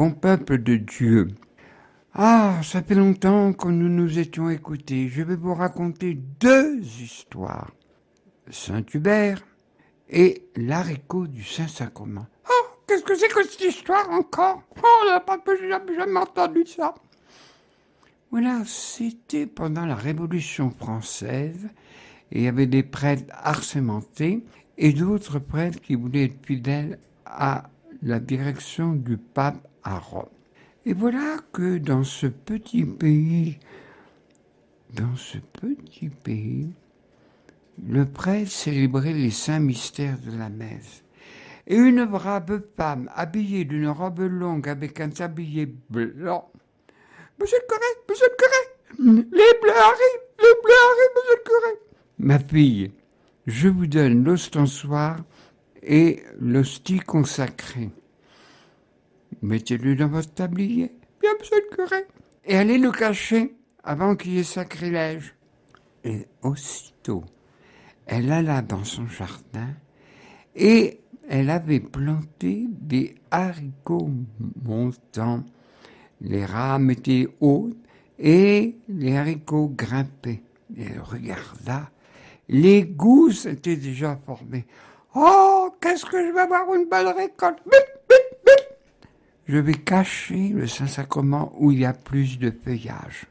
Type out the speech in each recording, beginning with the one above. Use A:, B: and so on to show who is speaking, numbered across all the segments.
A: bon peuple de Dieu. Ah, ça fait longtemps que nous nous étions écoutés. Je vais vous raconter 2 histoires. Saint-Hubert et l'haricot du Saint-Sacrement. Oh, qu'est-ce que c'est que cette histoire encore? Oh, on n'a pas jamais entendu ça. Voilà, c'était pendant la Révolution française, et il y avait des prêtres assermentés et d'autres prêtres qui voulaient être fidèles à la direction du pape à Rome. Et voilà que dans ce petit pays, le prêtre célébrait les saints mystères de la messe. Et une brave femme, habillée d'une robe longue avec un tablier blanc. Monsieur le curé, les bleus arrivent, monsieur le curé. Ma fille, je vous donne l'ostensoir et l'hostie consacrée. Mettez-le dans votre tablier. Bien, monsieur le curé. Et allez le cacher avant qu'il y ait sacrilège. Et aussitôt, elle alla dans son jardin et elle avait planté des haricots montants. Les rames étaient hautes et les haricots grimpaient. Et elle regarda. Les gousses étaient déjà formées. Oh, qu'est-ce que je vais avoir une bonne récolte! Je vais cacher le Saint-Sacrement où il y a plus de feuillage.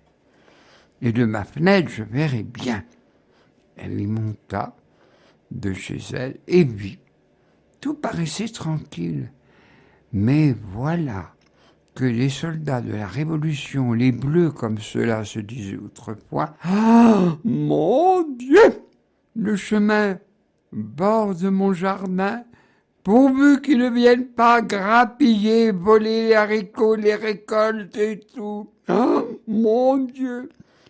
A: Et de ma fenêtre, je verrai bien. Elle y monta de chez elle et vit. Tout paraissait tranquille. Mais voilà que les soldats de la Révolution, les bleus comme cela se disait autrefois, ah, mon Dieu! Le chemin borde mon jardin, pourvu qu'ils ne viennent pas grappiller, voler les haricots, les récoltes et tout. Ah, mon Dieu,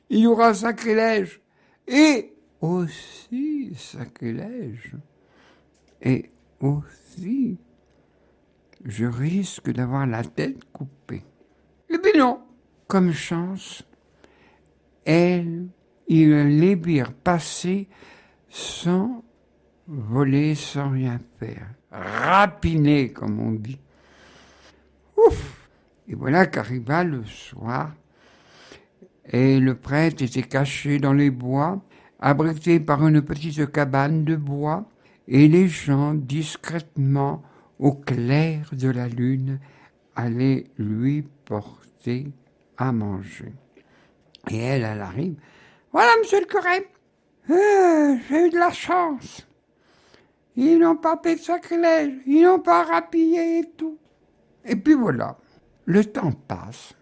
A: il y aura sacrilège. Et aussi sacrilège. Et aussi, je risque d'avoir la tête coupée. Et bien non, comme chance, ils les virent passer sans voler, sans rien faire. Rapiner, comme on dit. Ouf! Et voilà qu'arriva le soir, et le prêtre était caché dans les bois, abrité par une petite cabane de bois, et les gens, discrètement, au clair de la lune, allaient lui porter à manger. Et elle arrive. Voilà, monsieur le curé, j'ai eu de la chance. Ils n'ont pas fait de sacrilège, ils n'ont pas rapillé et tout. Et puis voilà, le temps passe,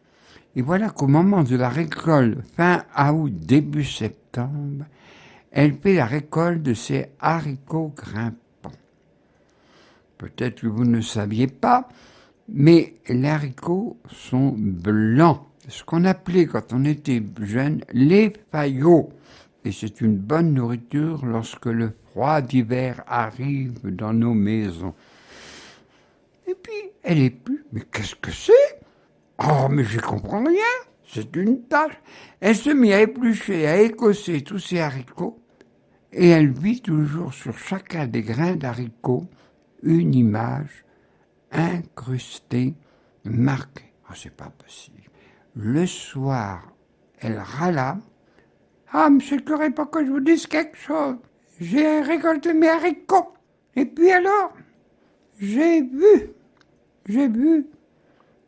A: et voilà qu'au moment de la récolte, fin août, début septembre, elle fait la récolte de ses haricots grimpants. Peut-être que vous ne saviez pas, mais les haricots sont blancs, ce qu'on appelait quand on était jeune les faillots. Et c'est une bonne nourriture lorsque le froid d'hiver arrive dans nos maisons. Et puis, elle est plus. Mais qu'est-ce que c'est? Oh, mais je comprends rien. C'est une tâche. Elle se mit à éplucher, à écosser tous ces haricots, et elle vit toujours sur chacun des grains d'haricots une image incrustée, marquée. Oh, c'est pas possible. Le soir, elle râla. Ah, monsieur le curé, pas que je vous dise quelque chose. J'ai récolté mes haricots. Et puis alors, j'ai vu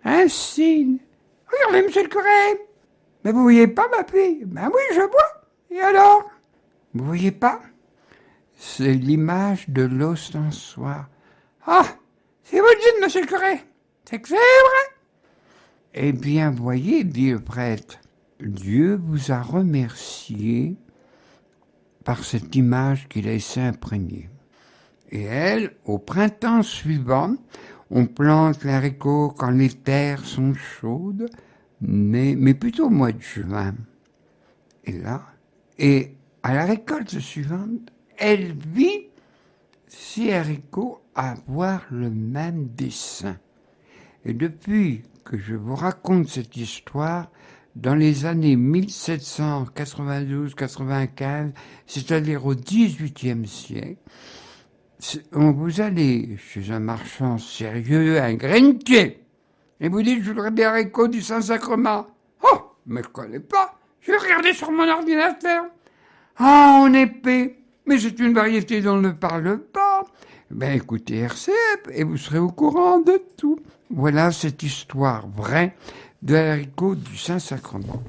A: un signe. Regardez, monsieur le curé. Mais vous voyez pas, ma fille? Ben oui, je vois. Et alors? Vous voyez pas? C'est l'image de l'ostensoir. Ah, si vous le dites, monsieur le curé, c'est que c'est vrai. Eh bien, voyez, dit le prêtre, Dieu vous a remercié par cette image qu'il a laissé imprégner. Et elle, au printemps suivant, on plante les haricots quand les terres sont chaudes, mais plutôt au mois de juin. Et à la récolte suivante, elle vit ces haricots avoir le même dessin. Et depuis que je vous raconte cette histoire, dans les années 1792-95, c'est-à-dire au XVIIIe siècle, vous allez chez un marchand sérieux, un grenier, Et vous dites, je voudrais des haricots du Saint-Sacrement. Oh, mais je ne connais pas. Je vais regarder sur mon ordinateur. Ah, en épée. Mais c'est une variété dont on ne parle pas. Ben écoutez RCF et vous serez au courant de tout. Voilà cette histoire vraie de l'haricot du Saint-Sacrement.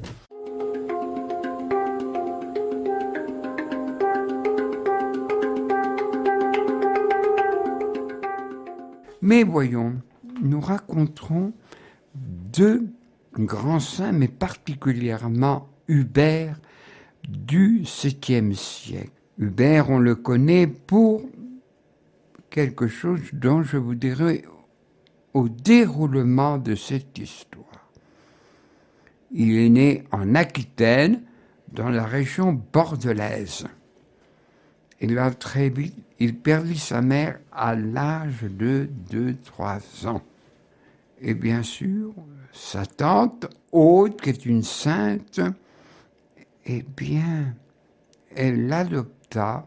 A: Mais voyons, nous raconterons deux grands saints, mais particulièrement Hubert du 7e siècle. Hubert, on le connaît pour quelque chose dont je vous dirai au déroulement de cette histoire. Il est né en Aquitaine, dans la région bordelaise. Et là, très vite, il perdit sa mère à l'âge de 2-3 ans. Et bien sûr, sa tante, Aude, qui est une sainte, eh bien, elle l'adopta,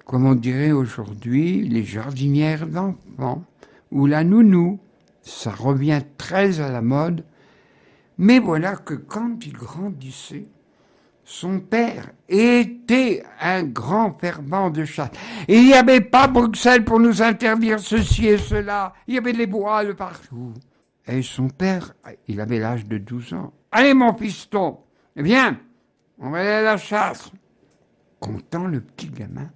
A: comme on dirait aujourd'hui, les jardinières d'enfants, ou la nounou. Ça revient très à la mode. Mais voilà que quand il grandissait, son père était un grand fervent de chasse. Et il n'y avait pas Bruxelles pour nous interdire ceci et cela. Il y avait les bois de partout. Et son père, il avait l'âge de 12 ans. Allez mon piston, viens, on va aller à la chasse. Content le petit gamin.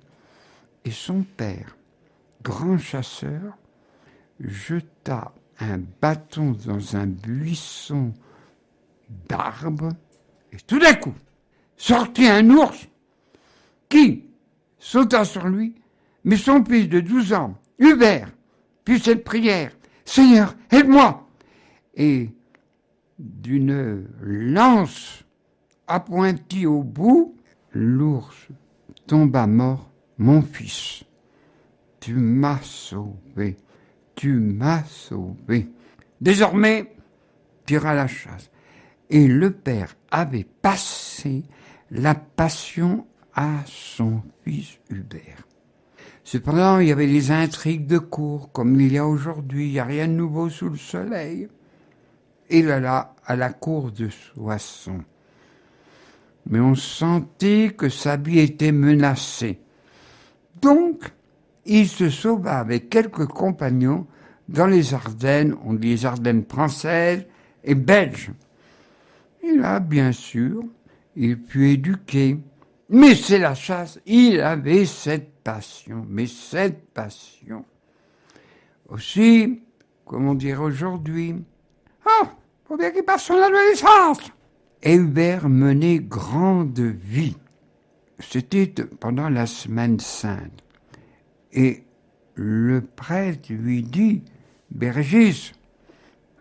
A: Et son père, grand chasseur, jeta un bâton dans un buisson d'arbres. Et tout d'un coup, sortit un ours qui sauta sur lui, mais son fils de 12 ans, Hubert, fit cette prière, « Seigneur, aide-moi » et d'une lance appointie au bout, l'ours tomba mort. « Mon fils, tu m'as sauvé, tu m'as sauvé. » Désormais, tu iras à la chasse. Et le père avait passé la passion à son fils Hubert. Cependant, il y avait des intrigues de cour, comme il y a aujourd'hui, il n'y a rien de nouveau sous le soleil. Il alla à la cour de Soissons. Mais on sentait que sa vie était menacée. Donc, il se sauva avec quelques compagnons dans les Ardennes, on dit les Ardennes françaises et belges. Et là, bien sûr, il fut éduqué. Mais c'est la chasse, il avait cette passion, mais cette passion. Aussi, comme on dirait aujourd'hui, « Ah, faut bien qu'il passe son adolescence !» Et Hubert menait grande vie. C'était pendant la Semaine Sainte. Et le prêtre lui dit, « Bergis,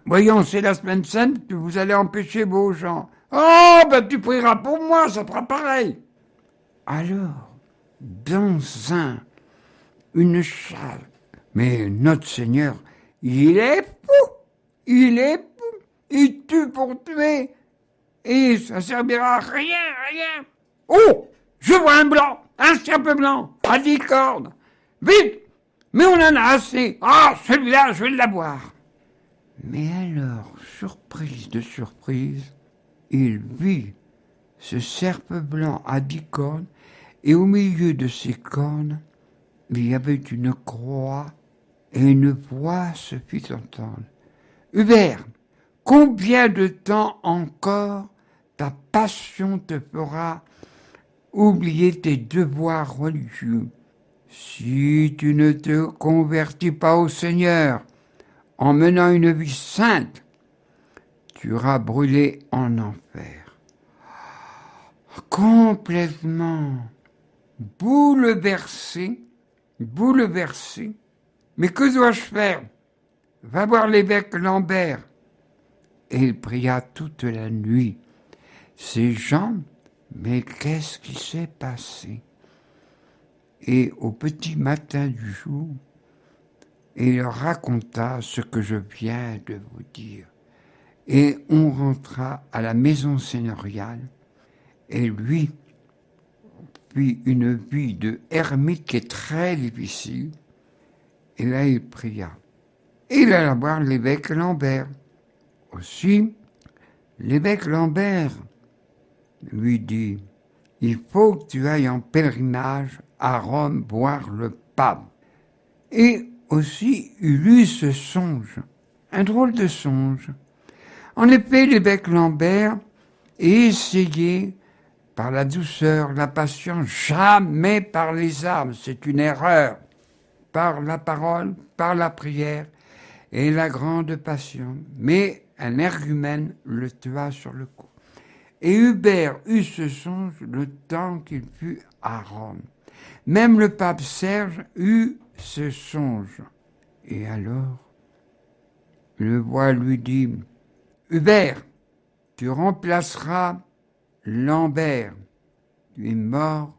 A: voyons, c'est la Semaine Sainte que vous allez empêcher vos gens. Oh, ben tu prieras pour moi, ça fera pareil. » Alors, dans une salle, mais notre Seigneur, il est fou, il tue pour tuer, et ça servira à rien. Oh, je vois un blanc, un serpe blanc, à 10 cornes, vite, mais on en a assez, ah, celui-là, je vais l'avoir. Mais alors, surprise de surprise, il vit ce serpe blanc à 10 cornes, et au milieu de ces cornes, il y avait une croix, et une voix se fit entendre. « Hubert, combien de temps encore ta passion te fera oublier tes devoirs religieux? Si tu ne te convertis pas au Seigneur en menant une vie sainte, tu iras brûler en enfer. » Complètement bouleversé. Mais que dois-je faire? Va voir l'évêque Lambert. Et il pria toute la nuit. Ces gens, mais qu'est-ce qui s'est passé? Et au petit matin du jour, il leur raconta ce que je viens de vous dire. Et on rentra à la maison seigneuriale, et lui fit une vie de ermite qui est très difficile. Et là, il pria. Il alla voir l'évêque Lambert. aussi, l'évêque Lambert lui dit « Il faut que tu ailles en pèlerinage à Rome voir le pape. » Et aussi, il eut ce songe, un drôle de songe. En effet, l'évêque Lambert essayé par la douceur, la patience, jamais par les armes, c'est une erreur, par la parole, par la prière et la grande passion. Mais un ergumène le tua sur le coup. Et Hubert eut ce songe le temps qu'il fut à Rome. Même le pape Serge eut ce songe. Et alors, le voix lui dit, Hubert, tu remplaceras Lambert. Tu es mort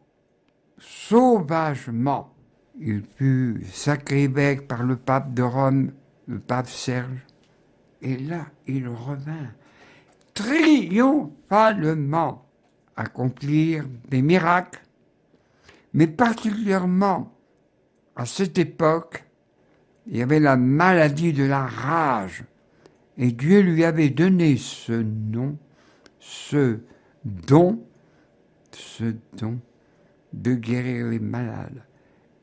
A: sauvagement. Il fut sacré évêque par le pape de Rome, le pape Serge. Et là, il revint triomphalement accomplir des miracles, mais particulièrement à cette époque, il y avait la maladie de la rage. Et Dieu lui avait donné ce nom, ce don de guérir les malades.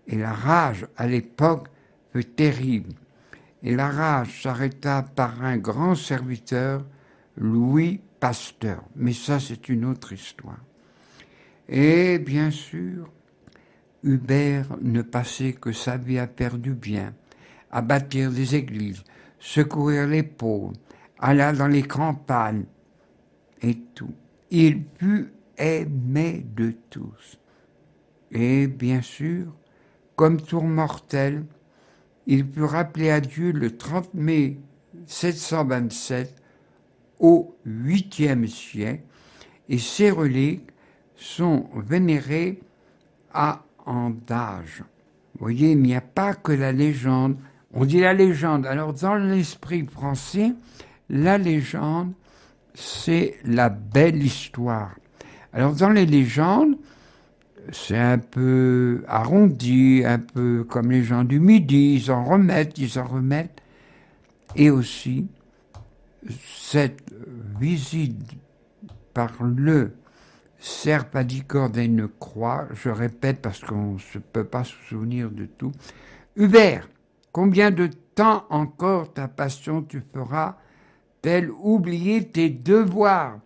A: Et la rage, à l'époque, fut terrible. Et la rage s'arrêta par un grand serviteur, Louis Pasteur. Mais ça, c'est une autre histoire. Et bien sûr, Hubert ne passait que sa vie à faire du bien, à bâtir des églises, secourir les pauvres, aller dans les campagnes et tout. Il fut aimé de tous. Et bien sûr, comme tout mortel, il fut rappelé à Dieu le 30 mai 727 au 8e siècle et ses reliques sont vénérées à Andage. Vous voyez, il n'y a pas que la légende. On dit la légende. Alors, dans l'esprit français, la légende, c'est la belle histoire. Alors, dans les légendes, c'est un peu arrondi, un peu comme les gens du Midi, ils en remettent. Et aussi, cette visite par le cerf Padicorde et une croix, je répète parce qu'on ne peut pas se souvenir de tout. Hubert, combien de temps encore ta passion tu feras-t-elle oublier tes devoirs?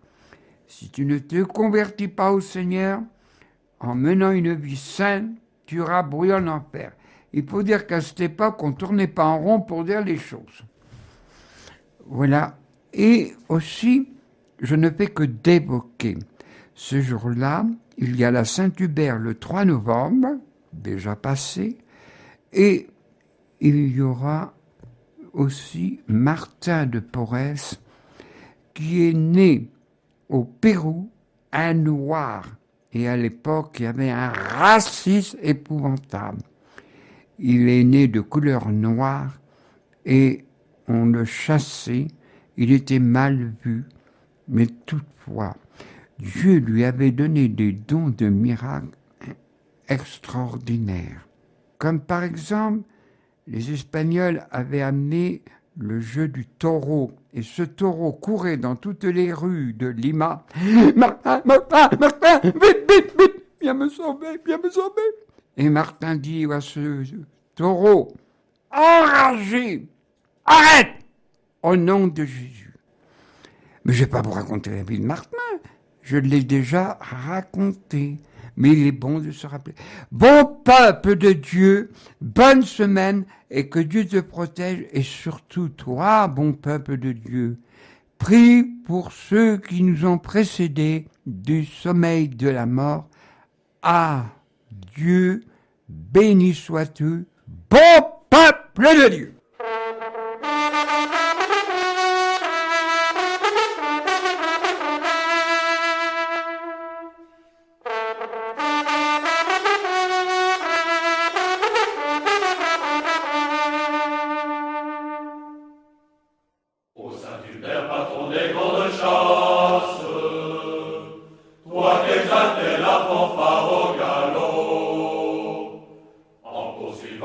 A: Si tu ne te convertis pas au Seigneur, en menant une vie saine, tu iras brûler en enfer. Il faut dire qu'à cette époque, on ne tournait pas en rond pour dire les choses. Voilà. Et aussi, je ne fais que d'évoquer. Ce jour-là, il y a la Saint-Hubert le 3 novembre, déjà passé, et il y aura aussi Martin de Porres, qui est né au Pérou, un noir. Et à l'époque, il y avait un racisme épouvantable. Il est né de couleur noire et on le chassait. Il était mal vu, mais toutefois, Dieu lui avait donné des dons de miracles extraordinaires. Comme par exemple, les Espagnols avaient amené le jeu du taureau. Et ce taureau courait dans toutes les rues de Lima. « Martin, Martin, Martin, vite, vite, vite, viens me sauver, viens me sauver !» Et Martin dit à ce taureau, enragé, arrête, au nom de Jésus. Mais je ne vais pas vous raconter la vie de Martin, je l'ai déjà raconté. Mais il est bon de se rappeler. Bon peuple de Dieu, bonne semaine et que Dieu te protège et surtout toi, bon peuple de Dieu, prie pour ceux qui nous ont précédés du sommeil de la mort. Ah, Dieu, béni sois-tu, bon peuple de Dieu.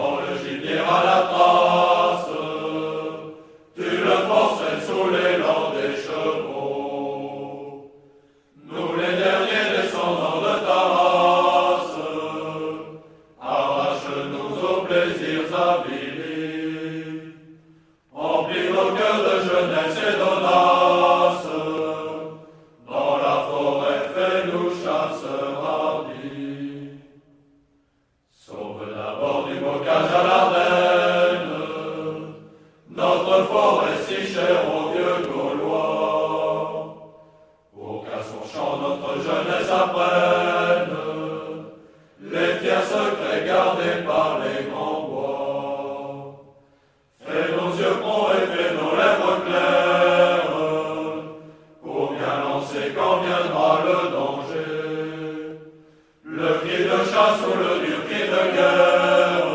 B: Le gibier à la trace, tu le forces sous les landes. plaisirs avilis. Remplis nos cœurs de jeunesse et d'audace. Dans la forêt, fais-nous chasseurs hardis. Sauve d'abord du bocage à l'Ardenne notre forêt si chère aux vieux Gaulois, pour qu'à son chant notre jeunesse apprenne les fiers secrets gardés par les grands bois. Fais nos yeux prompts et fais nos lèvres claires, pour bien lancer quand viendra le danger, le cri de chasse ou le dur cri de guerre.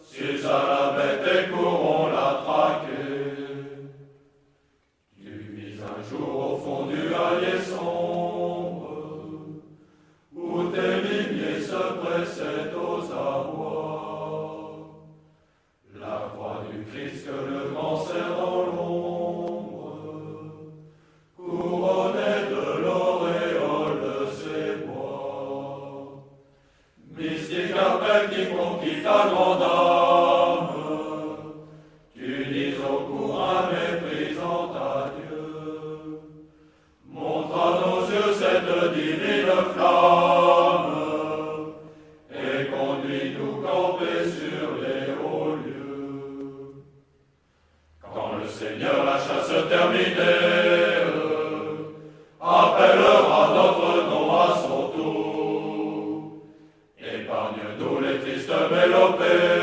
B: S'ils à la bête et courront la traquer, tu vis un jour au fond du hallier sombre, où tes limiers se pressaient aux abois. La croix du Christ que le grand serre dans l'ombre, couronnée de l'auréole de ses bois. Mystique appel qui ta grande âme, tu dis au courant méprisant à Dieu. Montre à nos yeux cette divine flamme, et conduis-nous camper sur les hauts lieux. Quand le Seigneur la chasse terminée, appellera notre nom à son tour. Épargne-nous les tristes mélopées,